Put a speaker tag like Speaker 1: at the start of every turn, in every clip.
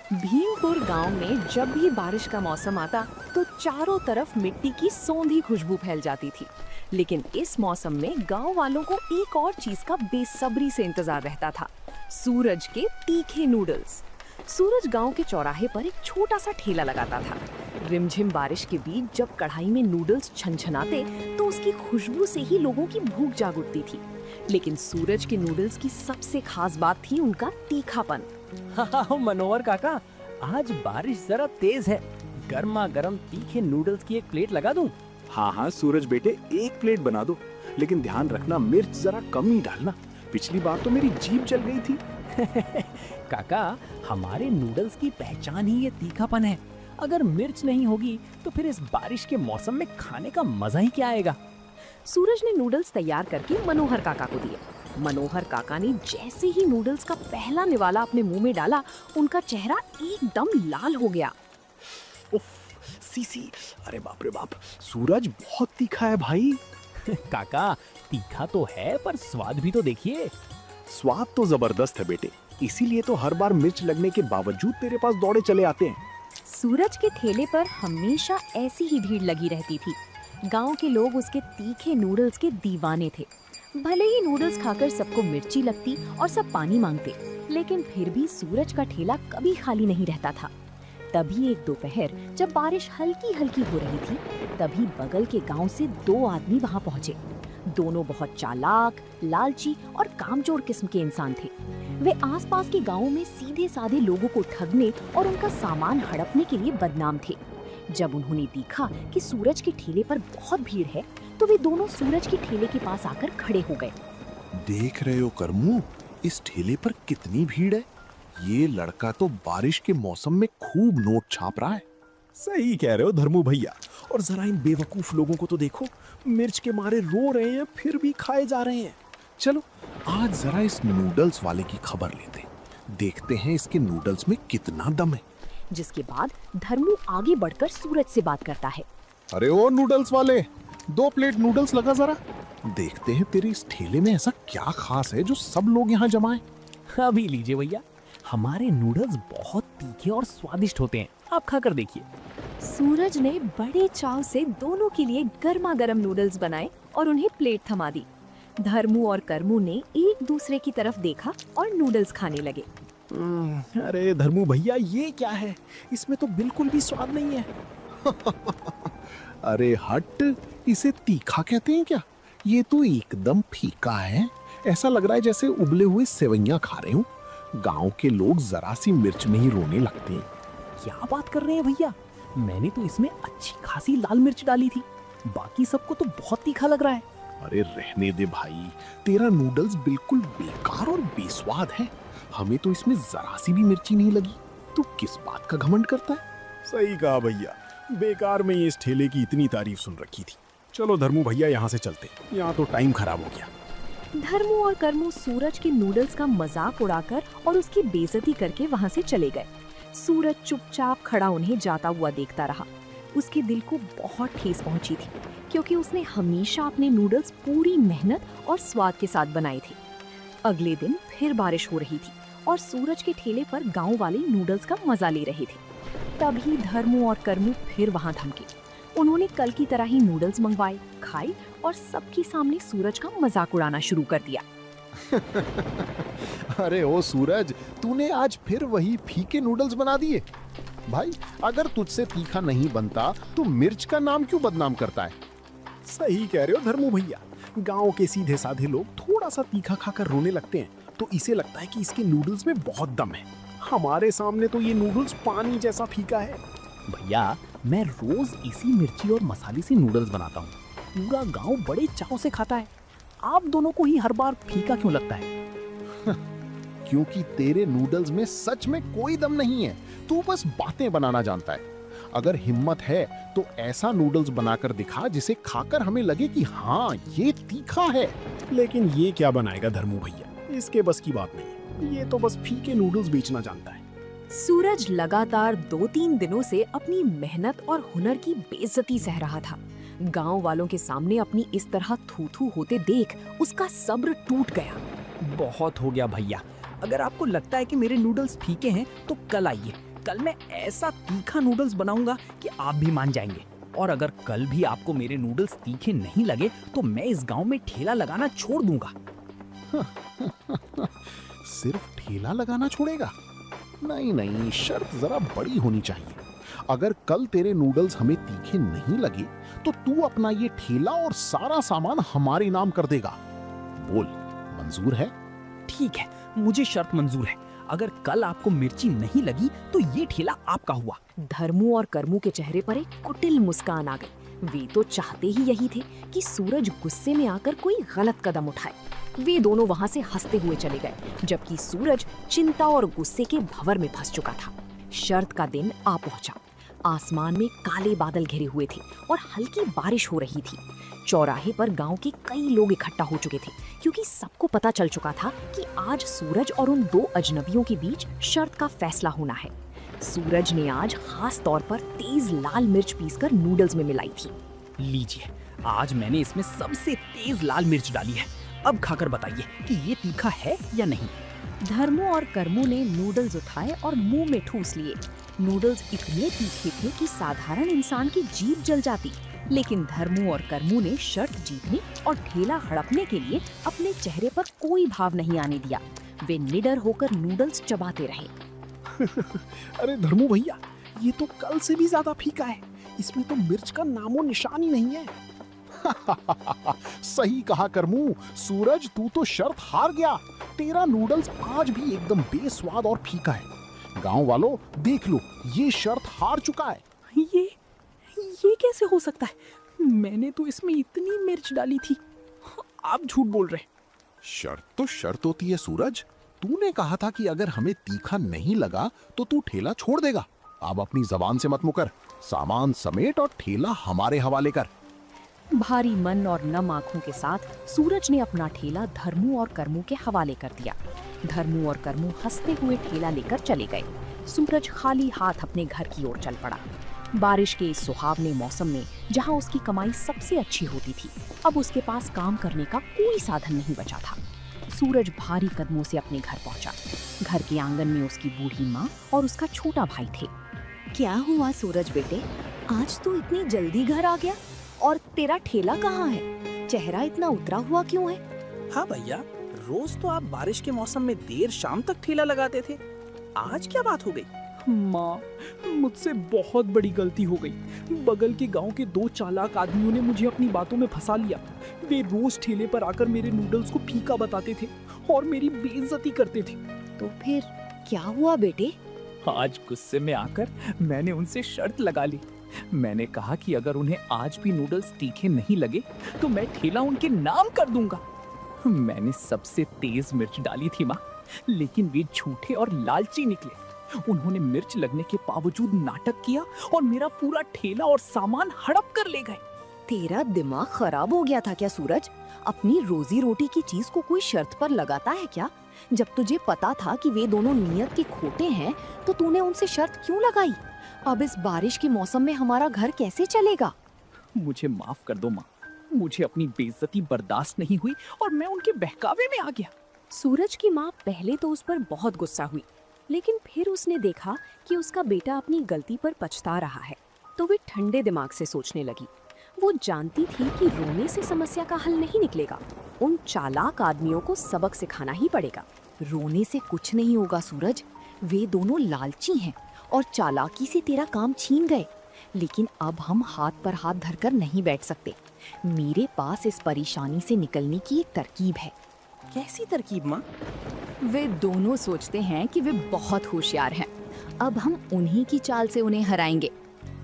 Speaker 1: भीमपुर गांव में जब भी बारिश का मौसम आता तो चारों तरफ मिट्टी की सौंधी खुशबू फैल जाती थी। लेकिन इस मौसम में गांव वालों को एक और चीज का बेसब्री से इंतजार रहता था, सूरज के तीखे नूडल्स। सूरज गांव के चौराहे पर एक छोटा सा ठेला लगाता था। रिमझिम बारिश के बीच जब कढ़ाई में नूडल्स छनछनाते तो उसकी खुशबू से ही लोगों की भूख जाग उठती थी। लेकिन सूरज के नूडल्स की सबसे खास बात थी उनका तीखापन।
Speaker 2: हाँ मनोहर काका, आज बारिश जरा तेज है। गर्मा गर्म तीखे नूडल्स की एक प्लेट लगा दूं?
Speaker 3: हाँ हाँ सूरज बेटे, एक प्लेट बना दो, लेकिन ध्यान रखना मिर्च जरा कम ही डालना। पिछली बार तो मेरी जीभ जल गई थी।
Speaker 2: काका, हमारे नूडल्स की पहचान ही ये तीखापन है। अगर मिर्च नहीं होगी तो फिर इस बारिश के मौसम में खाने का मजा ही क्या आएगा।
Speaker 1: सूरज ने नूडल्स तैयार करके मनोहर काका को दिए। मनोहर काका ने जैसे ही नूडल्स का पहला निवाला अपने मुंह में डाला, उनका चेहरा एकदम लाल हो गया।
Speaker 3: उफ, सीसी, अरे बाप रे बाप, सूरज बहुत तीखा है भाई।
Speaker 2: काका, तीखा तो है पर स्वाद भी तो देखिए।
Speaker 3: स्वाद तो जबरदस्त है बेटे, इसीलिए तो हर बार मिर्च लगने के बावजूद तेरे पास दौड़े चले आते हैं।
Speaker 1: सूरज के ठेले पर हमेशा ऐसी ही भीड़ लगी रहती थी। गांव के लोग उसके तीखे नूडल्स के दीवाने थे। भले ही नूडल्स खाकर सबको मिर्ची लगती और सब पानी मांगते, लेकिन फिर भी सूरज का ठेला कभी खाली नहीं रहता था। तभी एक दोपहर जब बारिश हल्की हल्की हो रही थी, तभी बगल के गांव से दो आदमी वहां पहुंचे। दोनों बहुत चालाक, लालची और कामचोर किस्म के इंसान थे। वे आसपास के गांवों में सीधे साधे लोगों को ठगने और उनका सामान हड़पने के लिए बदनाम थे। जब उन्होंने देखा कि सूरज के ठेले पर बहुत भीड़ है, तो वे दोनों सूरज के ठेले के पास आकर खड़े हो गए।
Speaker 4: देख रहे हो करमू, इस ठेले पर कितनी भीड़ है। ये लड़का तो बारिश के मौसम में खूब नोट छाप रहा है।
Speaker 3: सही कह रहे हो धर्मू भैया, और जरा इन बेवकूफ लोगों को तो देखो, मिर्च के मारे रो रहे हैं फिर भी खाए जा रहे हैं।
Speaker 4: चलो आज जरा इस नूडल्स वाले की खबर लेते, देखते हैं इसके नूडल्स में कितना दम है।
Speaker 1: जिसके बाद धर्मू आगे बढ़कर सूरज से बात करता है।
Speaker 4: अरे ओ नूडल्स वाले, 2 प्लेट नूडल्स लगा जरा। देखते हैं तेरे इस ठेले में ऐसा क्या खास है जो सब लोग यहाँ जमाए।
Speaker 2: अभी लीजिए भैया, हमारे नूडल्स बहुत तीखे और स्वादिष्ट होते हैं, आप खाकर देखिए।
Speaker 1: सूरज ने बड़े चाव से दोनों के लिए गर्मा गर्म नूडल्स बनाए और उन्हें प्लेट थमा दी। धर्मू और करमू ने एक दूसरे की तरफ देखा और नूडल्स खाने लगे।
Speaker 3: अरे धर्मू भैया, ये क्या है? इसमें तो बिल्कुल भी स्वाद नहीं है।
Speaker 4: अरे हट, इसे तीखा कहते हैं क्या? ये तो एकदम फीका है। ऐसा लग रहा है जैसे उबले हुए सेवइयां खा रहे हूँ। गांव के लोग जरा सी मिर्च में ही रोने लगते हैं।
Speaker 2: क्या बात कर रहे हैं भैया, मैंने तो इसमें अच्छी खासी लाल मिर्च डाली थी, बाकी सबको तो बहुत तीखा लग रहा है।
Speaker 4: अरे रहने दे भाई, तेरा नूडल्स बिल्कुल बेकार और बेस्वाद है। हमें तो इसमें जरा सी भी मिर्ची नहीं लगी। तू किस बात का घमंड करता है?
Speaker 3: सही कहा भैया, बेकार में ही इस ठेले की इतनी तारीफ सुन रखी थी। चलो धर्मू भैया, यहाँ से चलते, यहाँ तो टाइम खराब हो गया।
Speaker 1: धर्मू और करमू सूरज के नूडल्स का मजाक उड़ाकर और उसकी बेइज्जती करके वहाँ से चले गए। सूरज चुपचाप खड़ा उन्हें जाता हुआ देखता रहा। उसके दिल को बहुत ठेस पहुंची थी, क्योंकि उसने हमेशा अपने नूडल्स पूरी मेहनत और स्वाद के साथ बनाए थे। अगले दिन फिर बारिश हो रही थी और सूरज के ठेले पर गांव वाले नूडल्स का मजा ले रहे थे। तभी धर्मू और करमू फिर वहां थमके। उन्होंने कल की तरह ही नूडल्स मंगवाए, खाए और सबके सामने सूरज का मजाक उड़ाना शुरू कर दिया।
Speaker 4: अरे ओ सूरज, तूने आज फिर वही फीके नूडल्स बना दिए। भाई, अगर तुझसे तीखा नहीं बनता तो मिर्च का नाम क्यों बदनाम करता है?
Speaker 3: सही कह रहे हो धर्मू भैया, गांव के सीधे साधे लोग थोड़ा सा तीखा खाकर रोने लगते हैं तो इसे लगता है कि इसके नूडल्स में बहुत दम है। हमारे सामने तो ये नूडल्स पानी जैसा फीका है।
Speaker 2: भैया, मैं रोज इसी मिर्ची और मसाले से नूडल्स बनाता हूँ, पूरा गांव बड़े चाव से खाता है। आप दोनों को ही हर बार फीका क्यों लगता है?
Speaker 4: क्योंकि तेरे नूडल्स में सच में कोई दम नहीं है। तू बस बातें बनाना जानता है। अगर हिम्मत है तो ऐसा नूडल्स बनाकर दिखा जिसे खाकर हमें लगे कि हाँ, ये तीखा है।
Speaker 3: लेकिन ये क्या बनाएगा धर्मू भैया, इसके बस की बात नहीं। ये तो बस फीके नूडल्स बेचना जानता है।
Speaker 1: सूरज लगातार 2-3 दिनों से अपनी मेहनत और हुनर की बेइज्जती सह रहा था। गांव वालों के सामने अपनी इस तरह थू-थू होते देख उसका सब्र टूट गया।
Speaker 2: बहुत हो गया भैया, अगर आपको लगता है कि मेरे नूडल्स फीके हैं तो कल आइए, कल मैं ऐसा तीखा नूडल्स बनाऊंगा कि आप भी मान जाएंगे। और अगर कल भी आपको मेरे नूडल्स तीखे नहीं लगे तो मैं इस गांव में ठेला लगाना छोड़ दूंगा।
Speaker 4: सिर्फ ठेला लगाना छोड़ेगा? नहीं नहीं, शर्त जरा बड़ी होनी चाहिए। अगर कल तेरे नूडल्स हमें तीखे नहीं लगे तो तू अपना ये ठेला और सारा सामान हमारे नाम कर देगा। बोल, मंजूर है?
Speaker 2: ठीक है, मुझे शर्त मंजूर है। अगर कल आपको मिर्ची नहीं लगी तो ये ठेला आपका हुआ।
Speaker 1: धर्मू और करमू के चेहरे पर एक कुटिल मुस्कान आ गई। वे तो चाहते ही यही थे कि सूरज गुस्से में आकर कोई गलत कदम उठाए। वे दोनों वहां से हंसते हुए चले गए, जबकि सूरज चिंता और गुस्से के भंवर में फंस चुका था। शर्त का दिन आ पहुंचा। आसमान में काले बादल घिरे हुए थे और हल्की बारिश हो रही थी। चौराहे पर गांव के कई लोग इकट्ठा हो चुके थे, क्योंकि सबको पता चल चुका था कि आज सूरज और उन दो अजनबियों के बीच शर्त का फैसला होना है। सूरज ने आज खास तौर पर तेज लाल मिर्च पीसकर नूडल्स में मिलाई थी।
Speaker 2: लीजिए, आज मैंने इसमें सबसे तेज लाल मिर्च डाली है। अब खाकर बताइए कि ये तीखा है या नहीं।
Speaker 1: धर्मू और करमू ने नूडल्स उठाए और मुंह में ठूस लिए। नूडल्स इतने तीखे थे कि साधारण इंसान की जीभ जल जाती, लेकिन धर्मू और करमू ने शर्त जीतने और ठेला हड़पने के लिए अपने चेहरे पर कोई भाव नहीं आने दिया। वे निडर होकर नूडल्स चबाते रहे।
Speaker 3: अरे धर्मू भैया, ये तो कल से भी ज्यादा फीका है। इसमें तो मिर्च का नामो निशान ही नहीं है।
Speaker 4: सही कहा करमू। सूरज, तू तो शर्त हार गया। तेरा नूडल्स आज भी एकदम बेस्वाद और फीका है। गांव वालों, देख लो, ये शर्त हार चुका है।
Speaker 2: ये कैसे हो सकता है? मैंने तो इसमें इतनी मिर्च डाली थी। आप झूठ बोल रहे हैं।
Speaker 4: शर्त तो शर्त होती है सूरज। तूने कहा था कि अगर हमें तीखा नहीं लगा तो तू ठेला छोड़ देगा। अब अपनी जबान से मत मुकर। सामान समेट और ठेला हमारे हवाले कर।
Speaker 1: भारी मन और नम आंखों के साथ सूरज ने अपना ठेला धर्मू और करमू के हवाले कर दिया। धर्मू और करमू हंसते हुए ठेला लेकर चले गए। सूरज खाली हाथ अपने घर की ओर चल पड़ा। बारिश के इस सुहावने मौसम में जहां उसकी कमाई सबसे अच्छी होती थी, अब उसके पास काम करने का कोई साधन नहीं बचा था। सूरज भारी कदमों से अपने घर पहुंचा। घर के आंगन में उसकी बूढ़ी माँ और उसका छोटा भाई थे। क्या हुआ सूरज बेटे, आज तू इतनी जल्दी घर आ गया? और तेरा ठेला कहाँ है? चेहरा इतना उतरा हुआ क्यों है?
Speaker 5: हाँ भैया, रोज तो आप बारिश के मौसम में देर शाम तक ठेला लगाते थे। आज क्या बात हो गई?
Speaker 2: माँ, मुझसे बहुत बड़ी गलती हो गई। बगल के गांव के दो चालाक आदमियों ने मुझे अपनी बातों में फंसा लिया। वे रोज ठेले पर आकर मेरे नूडल्स को फीका बताते थे और मेरी बेइज्जती करते थे।
Speaker 1: तो फिर क्या हुआ बेटे?
Speaker 2: आज गुस्से में आकर मैंने उनसे शर्त लगा ली। मैंने कहा कि अगर उन्हें आज भी नूडल्स तीखे नहीं लगे तो मैं ठेला उनके नाम कर दूंगा। मैंने सबसे तेज मिर्च डाली थी माँ, लेकिन वे झूठे और लालची निकले। उन्होंने मिर्च लगने के बावजूद नाटक किया और मेरा पूरा ठेला और सामान हड़प कर ले गए।
Speaker 1: तेरा दिमाग खराब हो गया था क्या सूरज? अपनी रोजी रोटी की चीज को कोई शर्त पर लगाता है क्या? जब तुझे पता था कि वे दोनों नियत के खोटे हैं तो तूने उनसे शर्त क्यों लगाई? अब इस बारिश के मौसम में हमारा घर कैसे चलेगा?
Speaker 2: मुझे माफ कर दो माँ, मुझे अपनी बेइज्जती बर्दाश्त नहीं हुई और मैं उनके बहकावे में आ गया।
Speaker 1: सूरज की माँ पहले तो उस पर बहुत गुस्सा हुई, लेकिन फिर उसने देखा कि उसका बेटा अपनी गलती पर पछता रहा है, तो वे ठंडे दिमाग से सोचने लगी। वो जानती थी कि रोने से समस्या का हल नहीं निकलेगा। उन चालाक आदमियों को सबक सिखाना ही पड़ेगा। रोने से कुछ नहीं होगा सूरज, वे दोनों लालची हैं और चालाकी से तेरा काम छीन गए। लेकिन अब हम हाथ पर हाथ धरकर नहीं बैठ सकते। मेरे पास इस परेशानी से निकलने की एक तरकीब है।
Speaker 5: कैसी तरकीब माँ?
Speaker 1: वे दोनों सोचते हैं कि वे बहुत होशियार हैं। अब हम उन्हीं की चाल से उन्हें हराएंगे।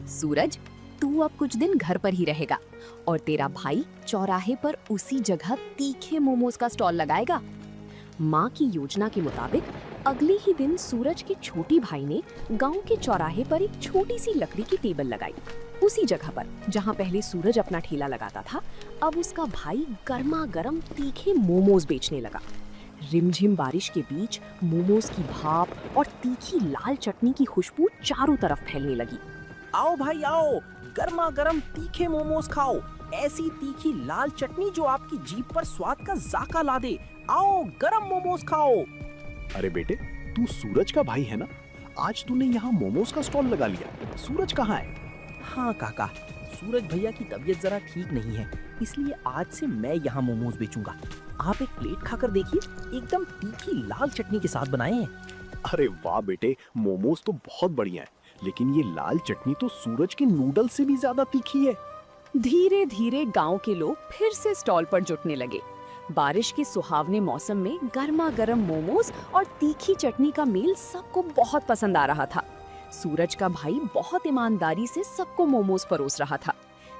Speaker 1: सूरज, तू अब कुछ दिन घर पर ही रहेगा और तेरा भाई चौराहे पर उसी जगह तीखे मोमोज का स्टॉल लगाएगा। माँ की योजना के मुताबिक अगले ही दिन सूरज के छोटी भाई ने गांव के चौराहे पर एक छोटी सी लकड़ी की टेबल लगाई। उसी जगह पर जहां पहले सूरज अपना ठेला लगाता था, अब उसका भाई गर्मा गर्म तीखे मोमोज बेचने लगा। रिमझिम बारिश के बीच मोमोज की भाप और तीखी लाल चटनी की खुशबू चारों तरफ फैलने लगी।
Speaker 5: आओ भाई आओ, गर्मा गर्म तीखे मोमोज खाओ। ऐसी तीखी लाल चटनी जो आपकी जीभ पर स्वाद का जाका ला दे। आओ, गरम मोमोज खाओ।
Speaker 3: अरे बेटे, तू सूरज का भाई है ना? आज तूने यहाँ मोमोज का स्टॉल लगा लिया। सूरज कहाँ है?
Speaker 5: हाँ काका, सूरज भैया की तबीयत जरा ठीक नहीं है, इसलिए आज से मैं यहाँ मोमोज बेचूंगा। आप एक प्लेट खाकर देखिए, एकदम तीखी लाल चटनी के साथ बनाए हैं।
Speaker 3: अरे वाह बेटे, मोमोज तो बहुत बढ़िया है, लेकिन ये लाल चटनी तो सूरज के नूडल्स से भी ज्यादा तीखी है।
Speaker 1: धीरे धीरे गांव के लोग फिर से स्टॉल पर जुटने लगे। बारिश के सुहावने मौसम में गर्मा गर्म मोमोज और तीखी चटनी का मेल सबको बहुत पसंद आ रहा था। सूरज का भाई बहुत ईमानदारी से सबको मोमोज परोस रहा था,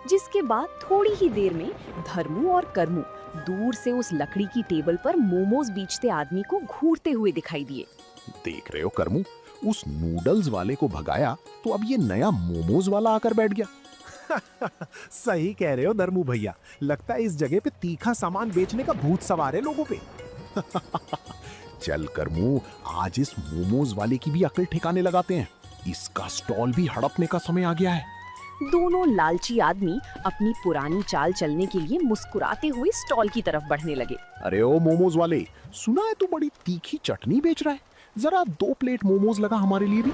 Speaker 1: जिसके बाद थोड़ी ही देर में धर्मू और करमू दूर से उस लकड़ी की टेबल पर मोमोज बेचते आदमी को घूरते हुए दिखाई दिए।
Speaker 4: देख रहे हो करमू, उस नूडल्स वाले को भगाया तो अब ये नया मोमोज वाला आकर बैठ गया।
Speaker 3: सही कह रहे हो धर्मू भैया, लगता है इस जगह पे तीखा सामान बेचने का भूत सवार है लोगों पे।
Speaker 4: चल करमू, आज इस मोमोज वाले की भी अकल ठिकाने लगाते हैं। इसका स्टॉल भी हड़पने का समय आ गया है।
Speaker 1: दोनों लालची आदमी अपनी पुरानी चाल चलने के लिए मुस्कुराते हुए स्टॉल की तरफ बढ़ने लगे।
Speaker 4: अरे ओ मोमोज वाले, सुना है तू बड़ी तीखी चटनी बेच रहा है? जरा 2 प्लेट मोमोज लगा हमारे लिए भी।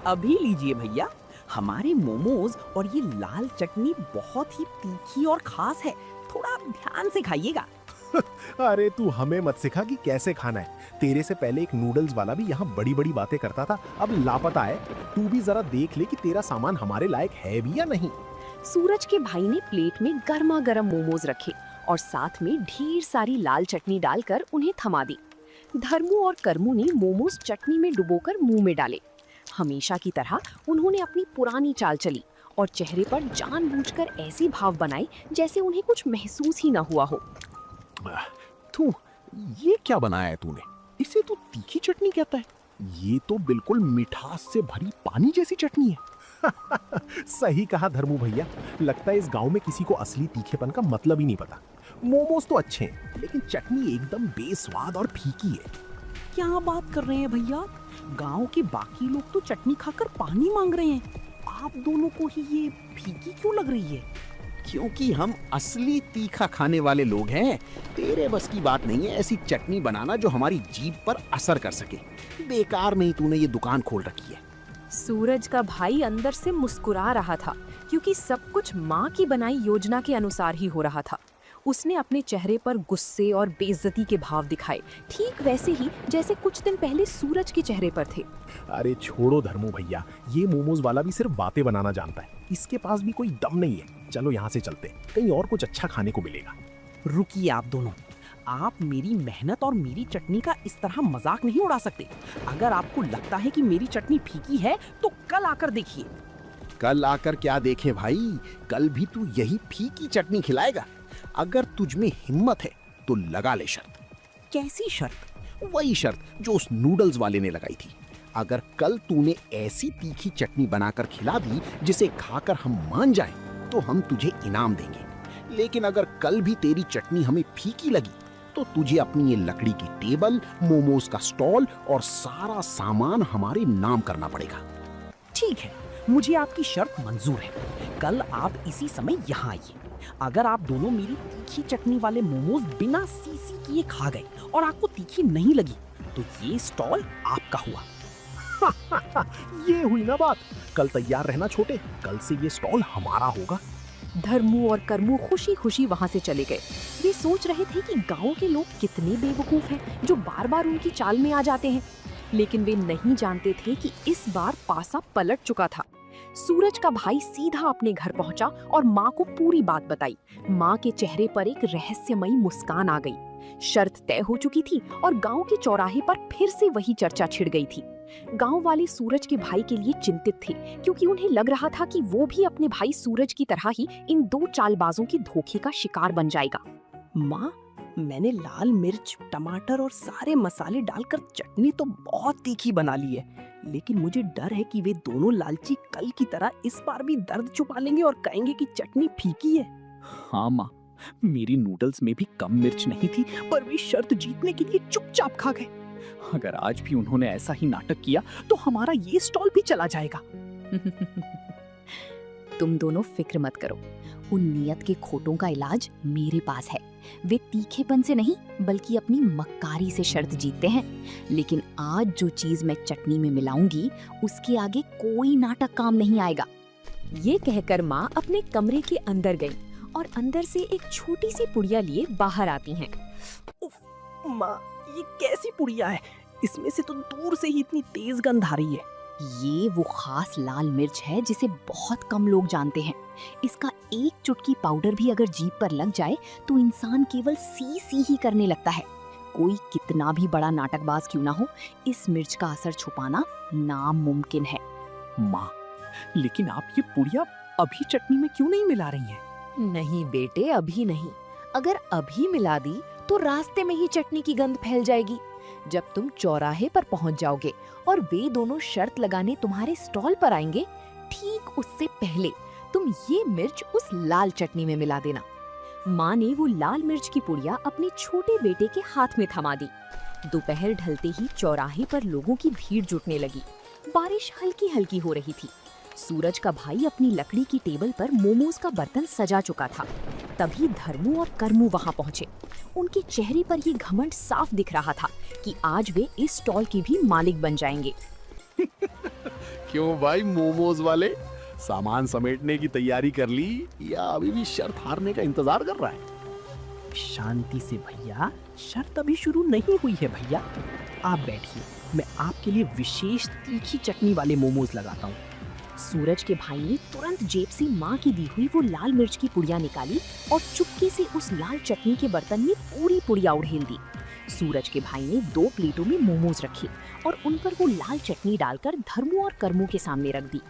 Speaker 5: अभी लीजिए भैया, हमारे मोमोज और ये लाल चटनी बहुत ही तीखी और खास है, थोड़ा ध्यान से खाइएगा।
Speaker 3: अरे तू हमें मत सिखा कि कैसे खाना है। तेरे से पहले एक नूडल्स वाला भी यहाँ बड़ी बड़ी बातें करता था, अब लापता है। तू भी जरा देख ले कि तेरा सामान हमारे लायक है भी या नहीं।
Speaker 1: सूरज के भाई ने प्लेट में गर्मा गर्म मोमोज रखे और साथ में ढेर सारी लाल चटनी डालकर उन्हें थमा दी। धर्मू और करमू ने मोमोज चटनी में डुबोकर मुंह में डाले। हमेशा की तरह उन्होंने अपनी पुरानी चाल चली और चेहरे पर जानबूझकर ऐसे भाव बनाए जैसे उन्हें कुछ महसूस ही न हुआ हो।
Speaker 4: तू ये क्या बनाया है तूने? इसे तू तीखी चटनी कहता है? ये तो बिल्कुल मिठास से भरी पानी जैसी चटनी है।
Speaker 3: सही कहा धर्मू भैया, लगता है इस गांव में किसी को असली तीखेपन का मतलब ही नहीं पता। मोमोज तो अच्छे हैं, लेकिन चटनी एकदम बेस्वाद और फीकी है।
Speaker 5: क्या बात कर रहे हैं भैया, गांव के बाकी लोग तो चटनी खाकर पानी मांग रहे हैं, आप दोनों को ही ये फीकी क्यों लग रही है?
Speaker 6: क्योंकि हम असली तीखा खाने वाले लोग हैं। तेरे बस की बात नहीं है ऐसी चटनी बनाना जो हमारी जीभ पर असर कर सके। बेकार में ही तूने ये दुकान खोल रखी है।
Speaker 1: सूरज का भाई अंदर से मुस्कुरा रहा था, क्योंकि सब कुछ माँ की बनाई योजना के अनुसार ही हो रहा था। उसने अपने चेहरे पर गुस्से और बेइज्जती के भाव दिखाए, ठीक वैसे ही जैसे कुछ दिन पहले सूरज के चेहरे पर थे।
Speaker 3: अरे छोड़ो धर्मू भैया, ये मोमोज वाला भी सिर्फ बातें बनाना जानता है, इसके पास भी कोई दम नहीं है। चलो यहाँ से चलते, कहीं और कुछ अच्छा खाने को मिलेगा।
Speaker 5: रुकिए आप दोनों, आप मेरी मेहनत और मेरी चटनी का इस तरह मजाक नहीं उड़ा सकते। अगर आपको लगता है कि मेरी चटनी फीकी है तो कल आकर देखिए।
Speaker 6: कल आकर क्या देखे भाई, कल भी तू यही फीकी चटनी खिलाएगा। अगर तुझ में हिम्मत है तो लगा ले शर्त।
Speaker 5: कैसी शर्त?
Speaker 6: वही शर्त जो उस नूडल्स वाले ने लगाई थी। अगर कल तूने ऐसी तीखी चटनी बनाकर खिला दी जिसे खाकर हम मान जाएं, तो हम तुझे इनाम देंगे। लेकिन अगर कल भी तेरी चटनी हमें फीकी लगी तो तुझे अपनी ये लकड़ी की टेबल, मोमोज का स्टॉल और सारा सामान हमारे नाम करना पड़ेगा।
Speaker 5: ठीक है, मुझे आपकी शर्त मंजूर है। कल आप इसी समय यहाँ आइए। अगर आप दोनों मेरी तीखी चटनी वाले मोमोज बिना सीसी किए खा गए और आपको तीखी नहीं लगी तो ये स्टॉल आपका हुआ।
Speaker 3: ये हुई ना बात। कल तैयार रहना छोटे, कल से ये स्टॉल हमारा होगा।
Speaker 1: धर्मू और करमू खुशी खुशी वहां से चले गए। वे सोच रहे थे कि गांव के लोग कितने बेवकूफ हैं जो बार बार उनकी चाल में आ जाते हैं, लेकिन वे नहीं जानते थे कि इस बार पासा पलट चुका था। सूरज का भाई सीधा अपने घर पहुंचा और माँ को पूरी बात बताई। माँ के चेहरे पर एक रहस्यमयी मुस्कान आ गई। शर्त तय हो चुकी थी और गांव के चौराहे पर फिर से वही चर्चा छिड़ गई थी। गांव वाले सूरज के भाई के लिए चिंतित थे, क्योंकि उन्हें लग रहा था कि वो भी अपने भाई सूरज की तरह ही इन 2 चालबाजों के धोखे का शिकार बन जाएगा।
Speaker 5: माँ, मैंने लाल मिर्च, टमाटर और सारे मसाले डालकर चटनी तो बहुत तीखी बना ली है, लेकिन मुझे डर है कि वे दोनों लालची कल की तरह इस बार भी दर्द छुपा लेंगे और कहेंगे कि चटनी फीकी है।
Speaker 2: हाँ माँ, मेरी नूडल्स में भी कम मिर्च नहीं थी, पर वे शर्त जीतने के लिए चुपचाप खा गए। अगर आज भी उन्होंने ऐसा ही नाटक किया तो हमारा ये स्टॉल भी चला जाएगा।
Speaker 1: तुम दोनों फिक्र मत करो, उन नियत के खोटों का इलाज मेरे पास है। वे तीखेपन से नहीं बल्कि अपनी मक्कारी से शर्त जीतते हैं। लेकिन आज जो चीज मैं चटनी में मिलाऊंगी उसके आगे कोई नाटक काम नहीं आएगा। ये कहकर माँ अपने कमरे के अंदर गई और अंदर से एक छोटी सी पुड़िया लिए बाहर आती हैं।
Speaker 5: उफ, माँ ये कैसी पुड़िया है? इसमें से तो दूर से ही इतनी तेज गंध आ रही है।
Speaker 1: ये वो खास लाल मिर्च है जिसे बहुत कम लोग जानते हैं। इसका एक चुटकी पाउडर भी अगर जीभ पर लग जाए तो इंसान केवल सी सी ही करने लगता है। कोई कितना भी बड़ा नाटकबाज क्यों ना हो, इस मिर्च का असर छुपाना नामुमकिन है।
Speaker 2: माँ, लेकिन आप ये पुड़िया अभी चटनी में क्यों नहीं मिला रही हैं?
Speaker 1: नहीं बेटे, अभी नहीं। अगर अभी मिला दी तो रास्ते में ही चटनी की गंध फैल जाएगी। जब तुम चौराहे पर पहुंच जाओगे और वे दोनों शर्त लगाने तुम्हारे स्टॉल पर आएंगे, ठीक उससे पहले तुम ये मिर्च उस लाल चटनी में मिला देना। माँ ने वो लाल मिर्च की पुड़िया अपने छोटे बेटे के हाथ में थमा दी। दोपहर ढलते ही चौराहे पर लोगों की भीड़ जुटने लगी। बारिश हल्की हल्की हो रही थी। सूरज का भाई अपनी लकड़ी की टेबल पर मोमोज का बर्तन सजा चुका था। तभी धर्मू और कर्मू वहां पहुंचे। उनके चेहरे पर ये घमंड साफ दिख रहा था कि आज वे इस स्टॉल के भी मालिक बन जाएंगे।
Speaker 3: क्यों भाई मोमोज वाले, सामान समेटने की तैयारी कर ली या अभी भी शर्त हारने का इंतजार कर रहा है?
Speaker 5: शांति से भैया, शर्त अभी शुरू नहीं हुई है भैया। आप बैठिए, मैं आपके लिए विशेष तीखी चटनी वाले मोमोज लगाता हूँ।
Speaker 1: सूरज के भाई ने तुरंत जेब से माँ की दी हुई वो लाल मिर्च की पुड़िया निकाली और चुपके से उस लाल चटनी के बर्तन में पूरी पुड़िया उड़ेल दी। सूरज के भाई ने 2 प्लेटों में मोमोज रखे और उन पर वो लाल चटनी डालकर धर्मू और कर्मू के सामने रख दी।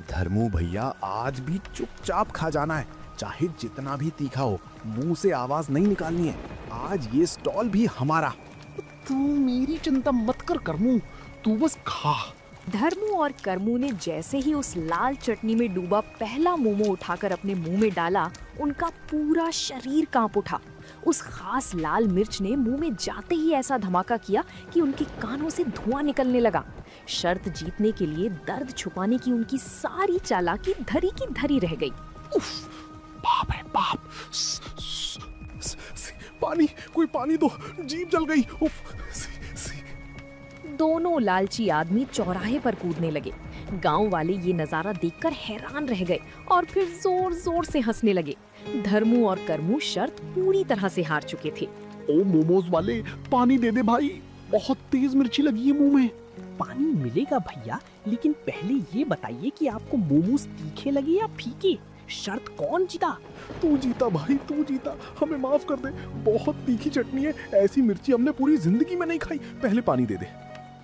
Speaker 3: धर्मू भैया, आज भी चुपचाप खा जाना है, चाहे जितना भी तीखा हो, मुंह से आवाज नहीं निकालनी है। आज ये स्टॉल भी हमारा।
Speaker 6: तू मेरी चिंता मत कर कर्मू, तू बस खा।
Speaker 1: धर्मू और कर्मू ने जैसे ही उस लाल चटनी में डूबा पहला मोमो उठाकर अपने मुंह में डाला, उनका पूरा शरीर कांप उठा। उस खास लाल मिर्च ने मुंह में जाते ही ऐसा धमाका किया कि उनके कानों से धुआं निकलने लगा। शर्त जीतने के लिए दर्द छुपाने की उनकी सारी चालाकी धरी की धरी रह गई।
Speaker 3: उफ, बाप रे बाप, पानी, कोई पानी दो, जीभ जल गई। उफ,
Speaker 1: दोनों लालची आदमी चौराहे पर कूदने लगे। गांव वाले ये नजारा देखकर हैरान रह गए और फिर जोर जोर से हंसने लगे। धर्मू और कर्मू शर्त पूरी तरह से हार चुके थे।
Speaker 3: ओ मोमोज वाले, पानी दे दे भाई, बहुत तेज मिर्ची लगी है मुंह में।
Speaker 5: पानी मिलेगा भैया, लेकिन पहले ये बताइए कि आपको मोमोज तीखे लगे या फीके? शर्त कौन जीता?
Speaker 3: तू जीता भाई, तू जीता, हमें माफ कर दे। बहुत तीखी चटनी है, ऐसी मिर्ची हमने पूरी जिंदगी में नहीं खाई। पहले पानी दे दे।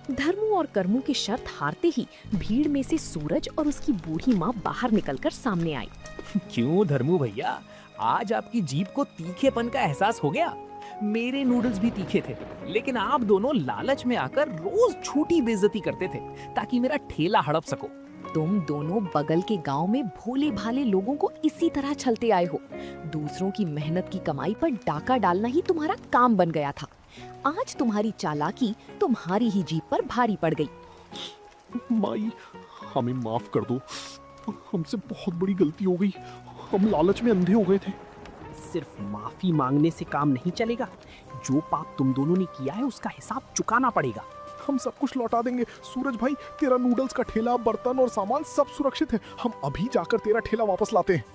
Speaker 1: धर्मू और कर्मू की शर्त हारते ही भीड़ में से सूरज और उसकी बूढ़ी माँ बाहर निकलकर सामने आई।
Speaker 2: क्यों धर्मू भैया, आज आपकी जीभ को तीखेपन का एहसास हो गया? मेरे नूडल्स भी तीखे थे, लेकिन आप दोनों लालच में आकर रोज झूठी बेइज्जती करते थे ताकि मेरा ठेला हड़प सको।
Speaker 1: तुम दोनों बगल के गांव में भोले भाले लोगों को इसी तरह छलते आए हो। दूसरों की मेहनत की कमाई पर डाका डालना ही तुम्हारा काम बन गया था। आज तुम्हारी चालाकी तुम्हारी ही जीभ पर भारी पड़ गई।
Speaker 3: माई, हमें माफ कर दो, हमसे बहुत बड़ी गलती हो गई, हम लालच में अंधे हो गए थे।
Speaker 5: सिर्फ माफी मांगने से काम नहीं चलेगा। जो पाप तुम दोनों ने किया है उसका हिसाब चुकाना पड़ेगा।
Speaker 3: हम सब कुछ लौटा देंगे। सूरज भाई, तेरा नूडल्स का ठेला, बर्तन और सामान सब सुरक्षित है। हम अभी जाकर तेरा ठेला वापस लाते हैं।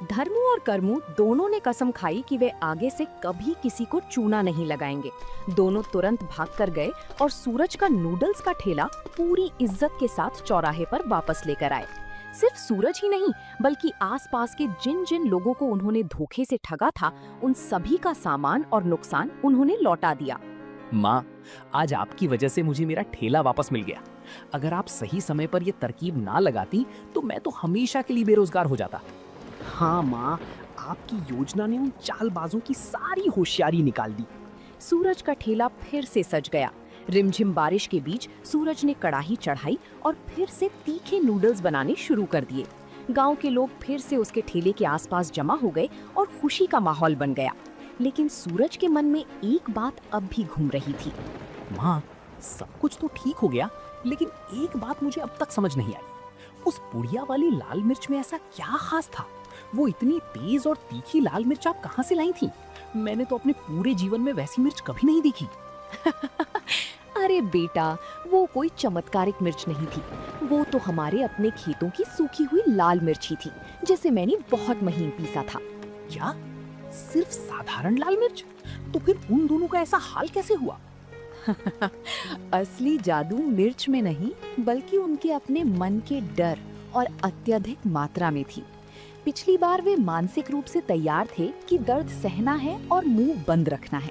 Speaker 1: धर्मू और कर्मू दोनों ने कसम खाई कि वे आगे से कभी किसी को चूना नहीं लगाएंगे। दोनों तुरंत भागकर गए और सूरज का नूडल्स का ठेला पूरी इज्जत के साथ चौराहे पर वापस लेकर आए। सिर्फ सूरज ही नहीं, बल्कि आसपास के जिन जिन लोगों को उन्होंने धोखे से ठगा था, उन सभी का सामान और नुकसान उन्होंने लौटा दिया।
Speaker 2: माँ, आज आपकी वजह से मुझे मेरा ठेला वापस मिल गया। अगर आप सही समय पर ये तरकीब ना लगाती तो मैं तो हमेशा के लिए बेरोजगार हो जाता।
Speaker 5: हाँ माँ, आपकी योजना ने उन चालबाजों की सारी होशियारी निकाल दी।
Speaker 1: सूरज का ठेला फिर से सज गया। रिमझिम बारिश के बीच सूरज ने कड़ाही चढ़ाई और फिर से तीखे नूडल्स बनाने शुरू कर दिए। गांव के लोग फिर से उसके ठेले के आसपास जमा हो गए और खुशी का माहौल बन गया। लेकिन सूरज के मन में एक बात अब भी घूम रही थी।
Speaker 2: माँ, सब कुछ तो ठीक हो गया, लेकिन एक बात मुझे अब तक समझ नहीं आई। उस पुड़िया वाली लाल मिर्च में ऐसा क्या खास था
Speaker 5: वो इतनी तेज और तीखी लाल मिर्च आप कहाँ से लाई थी? मैंने तो अपने पूरे जीवन में वैसी मिर्च कभी नहीं देखी।
Speaker 1: अरे बेटा, वो कोई चमत्कारिक मिर्च नहीं थी। वो तो हमारे अपने खेतों की सूखी हुई लाल मिर्च ही थी, जिसे मैंने बहुत महीन पीसा था।
Speaker 5: क्या? सिर्फ साधारण लाल मिर्च? तो फिर उन दोनों का ऐसा हाल कैसे हुआ?
Speaker 1: असली जादू मिर्च में नहीं, बल्कि उनके अपने मन के डर और अत्यधिक मात्रा में थी। पिछली बार वे मानसिक रूप से तैयार थे कि दर्द सहना है और मुंह बंद रखना है,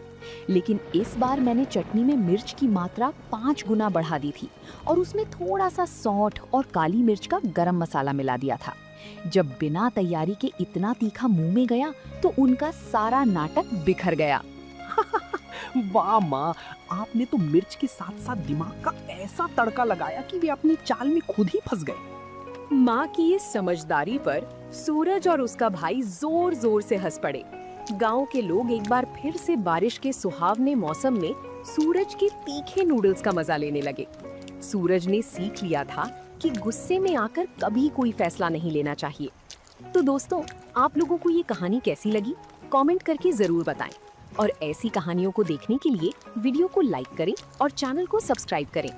Speaker 1: लेकिन इस बार मैंने चटनी में मिर्च की मात्रा 5 गुना बढ़ा दी थी और उसमें थोड़ा सा सौंठ और काली मिर्च का गरम मसाला मिला दिया था। जब बिना तैयारी के इतना तीखा मुंह में गया तो उनका सारा नाटक बिखर गया।
Speaker 5: वाह माँ, आपने तो मिर्च के साथ साथ दिमाग का ऐसा तड़का लगाया कि वे अपनी चाल में खुद ही फंस गए।
Speaker 1: माँ की ये समझदारी पर सूरज और उसका भाई जोर जोर से हंस पड़े। गांव के लोग एक बार फिर से बारिश के सुहावने मौसम में सूरज के तीखे नूडल्स का मजा लेने लगे। सूरज ने सीख लिया था कि गुस्से में आकर कभी कोई फैसला नहीं लेना चाहिए। तो दोस्तों, आप लोगों को ये कहानी कैसी लगी? कमेंट करके जरूर बताएं और ऐसी कहानियों को देखने के लिए वीडियो को लाइक करें और चैनल को सब्सक्राइब करें।